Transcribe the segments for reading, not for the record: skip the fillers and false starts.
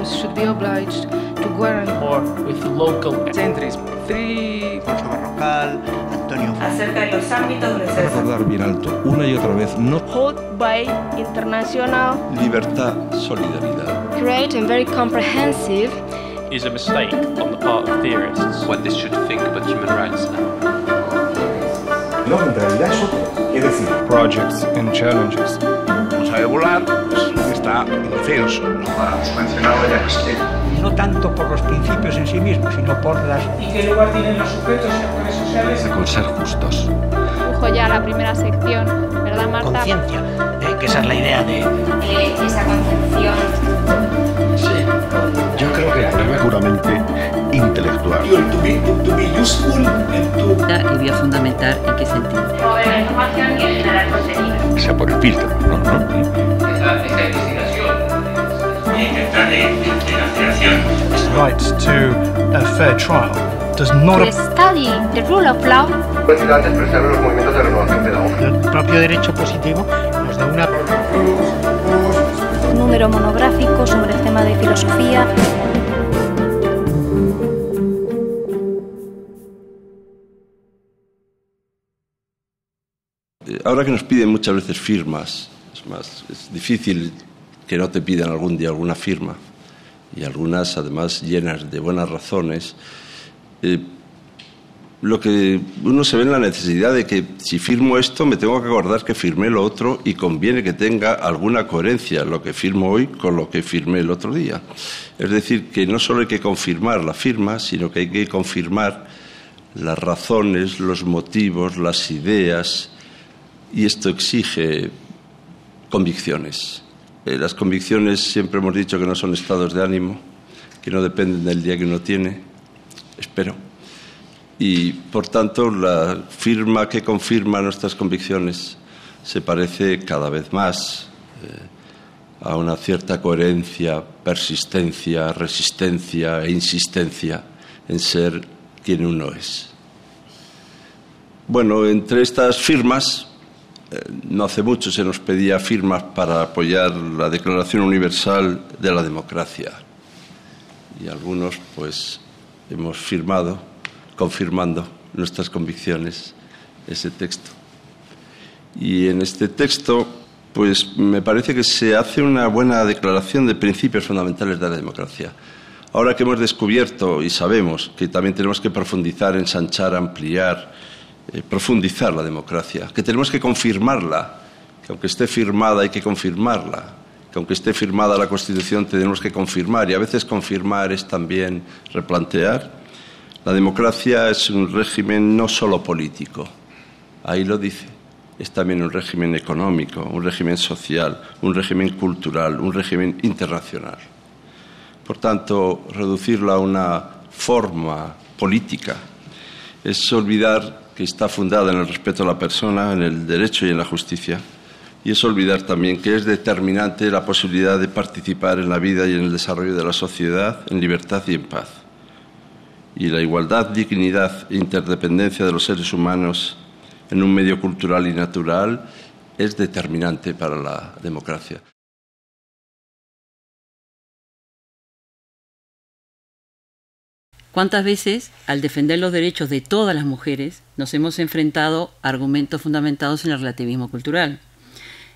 Should be obliged to guarantee more with local centrism. Alfonso Barrocal, Antonio. Acerca de los ámbitos de recordar bien alto, una y otra vez, no. Hold by international Libertad, solidaridad. create and very comprehensive is a mistake on the part of theorists. What they should think about human rights now. No, en realidad es otro. Es decir, projects and challenges. Vamos a volar, pues está feos. No tanto por los principios en sí mismos, sino por las... ¿Y qué lugar tienen los sujetos y actores sociales? Con ser justos. Dibujo ya la primera sección, ¿verdad, Marta? Conciencia, que esa es la idea de... esa concepción. Sí. Yo creo que es puramente intelectual. To be useful y voy a fundamentar en qué sentido. Mover la información y generar contenido. Que sea por el filtro, ¿no? Esa investigación y intentar de la creación. Right to a fair trial does not... to study the rule of law. los movimientos de renovación pedagógica. El propio derecho positivo nos da una... Un número monográfico sobre el tema de filosofía. Ahora que nos piden muchas veces firmas, es difícil que no te pidan algún día alguna firma, y algunas además llenas de buenas razones. Lo que uno se ve en la necesidad de que si firmo esto me tengo que acordar que firmé lo otro y conviene que tenga alguna coherencia lo que firmo hoy con lo que firmé el otro día. Es decir, que no solo hay que confirmar la firma, sino que hay que confirmar las razones, los motivos, las ideas, y esto exige convicciones. Las convicciones siempre hemos dicho que no son estados de ánimo, que no dependen del día que uno tiene, espero. Y, por tanto, la firma que confirma nuestras convicciones se parece cada vez más a una cierta coherencia, persistencia, resistencia e insistencia en ser quien uno es. Bueno, entre estas firmas, no hace mucho se nos pedía firmas para apoyar la Declaración Universal de la Democracia. Y algunos, pues, hemos firmado, confirmando nuestras convicciones, ese texto. Y en este texto, pues, me parece que se hace una buena declaración de principios fundamentales de la democracia. Ahora que hemos descubierto y sabemos que también tenemos que profundizar, ensanchar, ampliar, profundizar la democracia, que tenemos que confirmarla, que aunque esté firmada hay que confirmarla, que aunque esté firmada la Constitución tenemos que confirmar, y a veces confirmar es también replantear. La democracia es un régimen no solo político, ahí lo dice, es también un régimen económico, un régimen social, un régimen cultural, un régimen internacional. Por tanto, reducirla a una forma política es olvidar que está fundada en el respeto a la persona, en el derecho y en la justicia, y es olvidar también que es determinante la posibilidad de participar en la vida y en el desarrollo de la sociedad en libertad y en paz. Y la igualdad, dignidad e interdependencia de los seres humanos en un medio cultural y natural es determinante para la democracia. ¿Cuántas veces, al defender los derechos de todas las mujeres, nos hemos enfrentado a argumentos fundamentados en el relativismo cultural?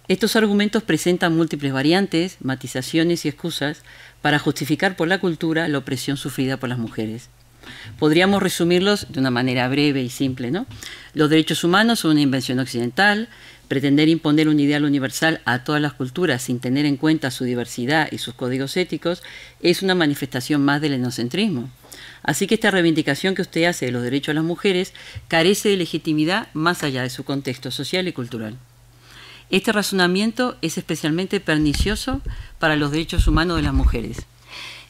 Estos argumentos presentan múltiples variantes, matizaciones y excusas para justificar por la cultura la opresión sufrida por las mujeres. Podríamos resumirlos de una manera breve y simple, ¿no? Los derechos humanos son una invención occidental. Pretender imponer un ideal universal a todas las culturas sin tener en cuenta su diversidad y sus códigos éticos es una manifestación más del etnocentrismo. Así que esta reivindicación que usted hace de los derechos de las mujeres carece de legitimidad más allá de su contexto social y cultural. Este razonamiento es especialmente pernicioso para los derechos humanos de las mujeres.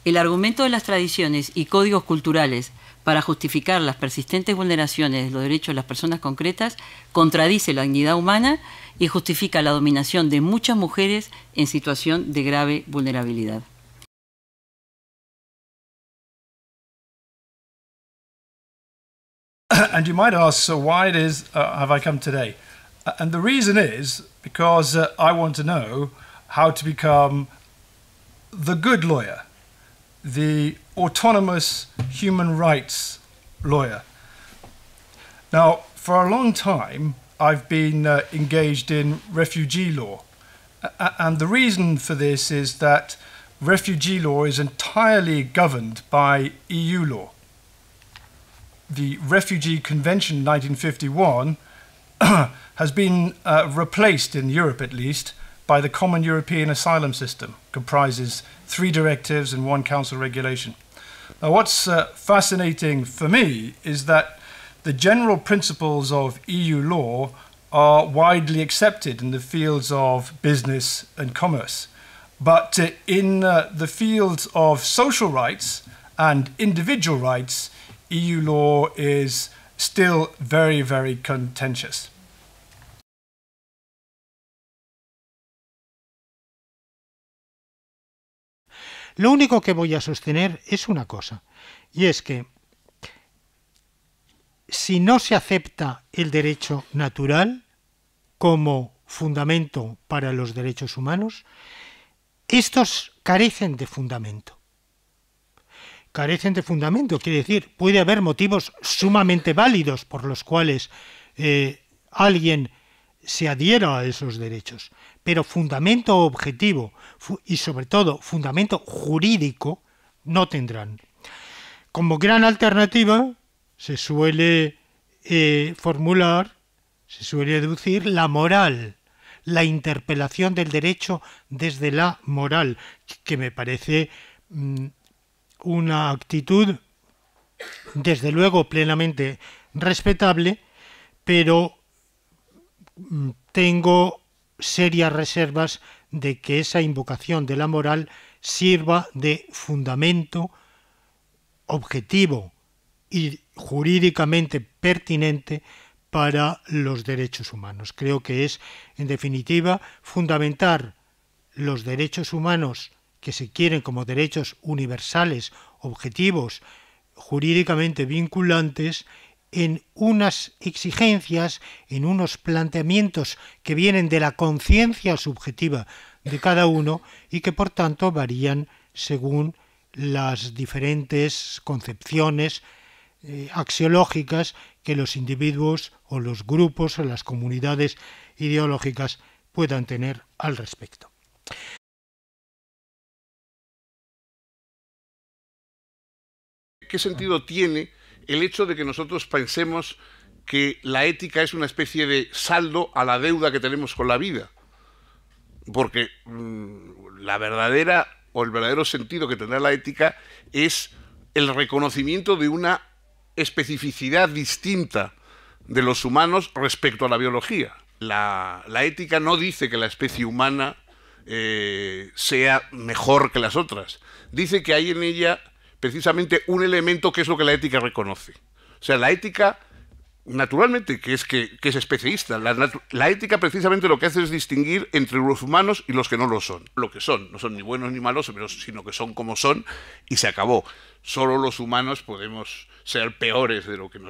El argumento de las tradiciones y códigos culturales para justificar las persistentes vulneraciones de los derechos de las personas concretas contradice la dignidad humana y justifica la dominación de muchas mujeres en situación de grave vulnerabilidad. And you might ask, so why it is have I come today? And the reason is because I want to know how to become the good lawyer, the autonomous human rights lawyer. Now, for a long time, I've been engaged in refugee law. And the reason for this is that refugee law is entirely governed by EU law. The Refugee Convention 1951 has been replaced, in Europe at least, by the Common European Asylum System, comprises 3 directives and 1 council regulation. Now, what's fascinating for me is that the general principles of EU law are widely accepted in the fields of business and commerce. But in the fields of social rights and individual rights, EU law is still very, very contentious. Lo único que voy a sostener es una cosa, y es que si no se acepta el derecho natural como fundamento para los derechos humanos, estos carecen de fundamento. Carecen de fundamento, quiere decir, puede haber motivos sumamente válidos por los cuales alguien se adhiera a esos derechos, pero fundamento objetivo y sobre todo fundamento jurídico no tendrán. Como gran alternativa se suele formular, se suele deducir la moral, la interpelación del derecho desde la moral, que me parece una actitud desde luego plenamente respetable, pero tengo serias reservas de que esa invocación de la moral sirva de fundamento objetivo y jurídicamente pertinente para los derechos humanos. Creo que es, en definitiva, fundamentar los derechos humanos que se quieren como derechos universales, objetivos, jurídicamente vinculantes, en unas exigencias, en unos planteamientos que vienen de la conciencia subjetiva de cada uno y que por tanto varían según las diferentes concepciones axiológicas que los individuos o los grupos o las comunidades ideológicas puedan tener al respecto. ¿Qué sentido tiene el hecho de que nosotros pensemos que la ética es una especie de saldo a la deuda que tenemos con la vida? Porque la verdadera o el verdadero sentido que tendrá la ética es el reconocimiento de una especificidad distinta de los humanos respecto a la biología. La ética no dice que la especie humana sea mejor que las otras. Dice que hay en ella precisamente un elemento que es lo que la ética reconoce. O sea, la ética, naturalmente, que es especialista. La ética precisamente lo que hace es distinguir entre los humanos y los que no lo son. Lo que son, no son ni buenos ni malos, sino que son como son y se acabó. Solo los humanos podemos ser peores de lo que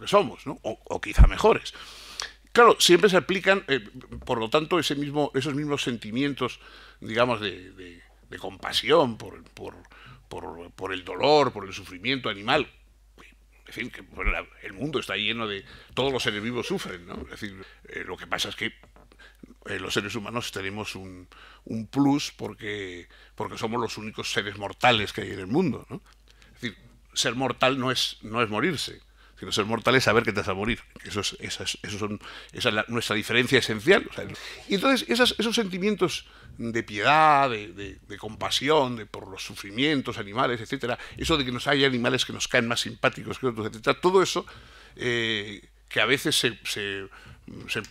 somos, ¿no? O quizá mejores. Claro, siempre se aplican, por lo tanto, esos mismos sentimientos, digamos, de compasión por el dolor, por el sufrimiento animal. En fin, que bueno, el mundo está lleno de... Todos los seres vivos sufren, ¿no? Es decir, lo que pasa es que los seres humanos tenemos un plus porque somos los únicos seres mortales que hay en el mundo, ¿no? Es decir, ser mortal no es morirse, sino ser mortal es saber que te vas a morir. Esa es nuestra diferencia esencial. O sea, y entonces esos sentimientos de piedad, de compasión, por los sufrimientos animales, etcétera, eso de que hay animales que nos caen más simpáticos que otros, etcétera, todo eso que a veces se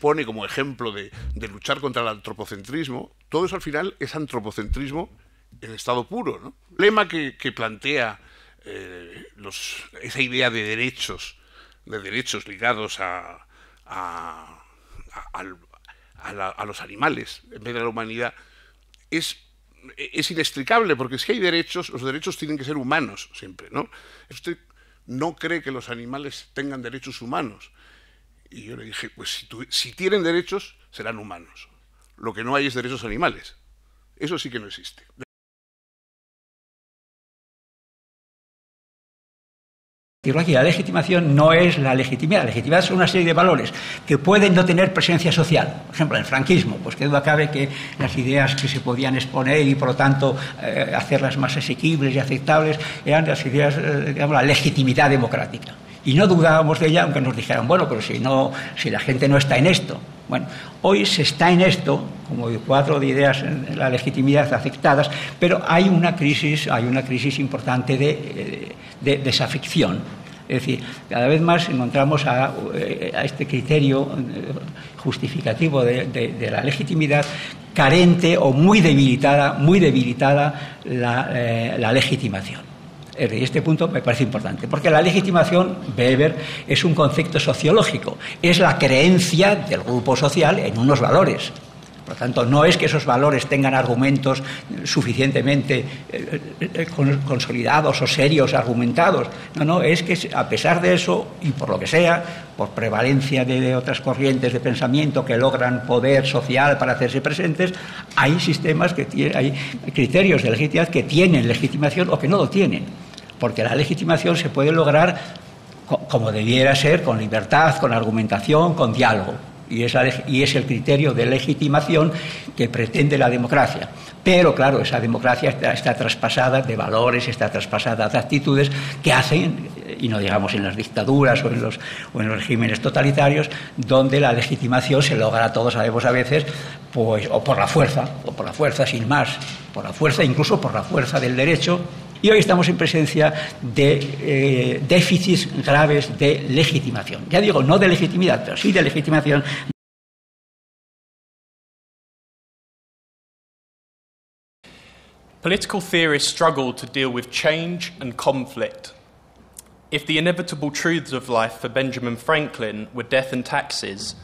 pone como ejemplo de luchar contra el antropocentrismo, todo eso al final es antropocentrismo en estado puro, ¿no? El lema que plantea esa idea de derechos ligados a los animales en vez de la humanidad es inextricable, porque si hay derechos, los derechos tienen que ser humanos siempre, ¿no? Usted no cree que los animales tengan derechos humanos. Y yo le dije, pues si tienen derechos, serán humanos. Lo que no hay es derechos animales. Eso sí que no existe. Aquí la legitimación no es la legitimidad. La legitimidad son una serie de valores que pueden no tener presencia social. Por ejemplo, en el franquismo, pues qué duda cabe que las ideas que se podían exponer y por lo tanto hacerlas más asequibles y aceptables eran las ideas, digamos, la legitimidad democrática. Y no dudábamos de ella, aunque nos dijeran, bueno, pero si la gente no está en esto. Bueno, hoy se está en esto, como 4 de ideas en la legitimidad aceptadas, pero hay una crisis importante de desafección. Es decir, cada vez más encontramos a este criterio justificativo de la legitimidad carente o muy debilitada la legitimación. Este punto me parece importante, porque la legitimación, Weber, es un concepto sociológico, es la creencia del grupo social en unos valores. Por lo tanto, no es que esos valores tengan argumentos suficientemente consolidados o serios, argumentados. No, es que a pesar de eso, y por lo que sea, por prevalencia de otras corrientes de pensamiento que logran poder social para hacerse presentes, hay sistemas hay criterios de legitimidad que tienen legitimación o que no lo tienen. Porque la legitimación se puede lograr como debiera ser, con libertad, con argumentación, con diálogo. Y es el criterio de legitimación que pretende la democracia. Pero, claro, esa democracia está traspasada de valores, está traspasada de actitudes que hacen, y no digamos en las dictaduras o en los regímenes totalitarios, donde la legitimación se logra, todos sabemos a veces, pues, o por la fuerza sin más, por la fuerza, incluso por la fuerza del derecho. Y hoy estamos en presencia de déficits graves de legitimación. Ya digo, no de legitimidad, pero sí de legitimación. Political theorists struggle to deal with change and conflict. If the inevitable truths of life for Benjamin Franklin were death and taxes,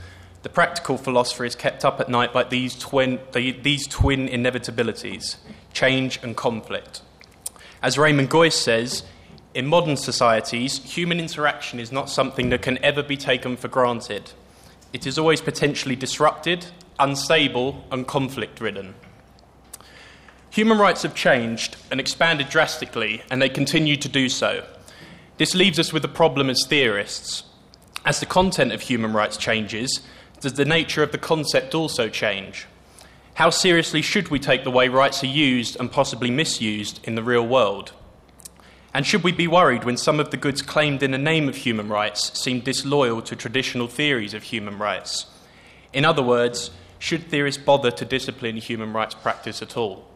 the practical philosopher is kept up at night by these twin inevitabilities, change and conflict. As Raymond Geuss says, in modern societies, human interaction is not something that can ever be taken for granted. It is always potentially disrupted, unstable, and conflict-ridden. Human rights have changed and expanded drastically, and they continue to do so. This leaves us with a problem as theorists. As the content of human rights changes, does the nature of the concept also change? How seriously should we take the way rights are used and possibly misused in the real world? And should we be worried when some of the goods claimed in the name of human rights seem disloyal to traditional theories of human rights? In other words, should theorists bother to discipline human rights practice at all?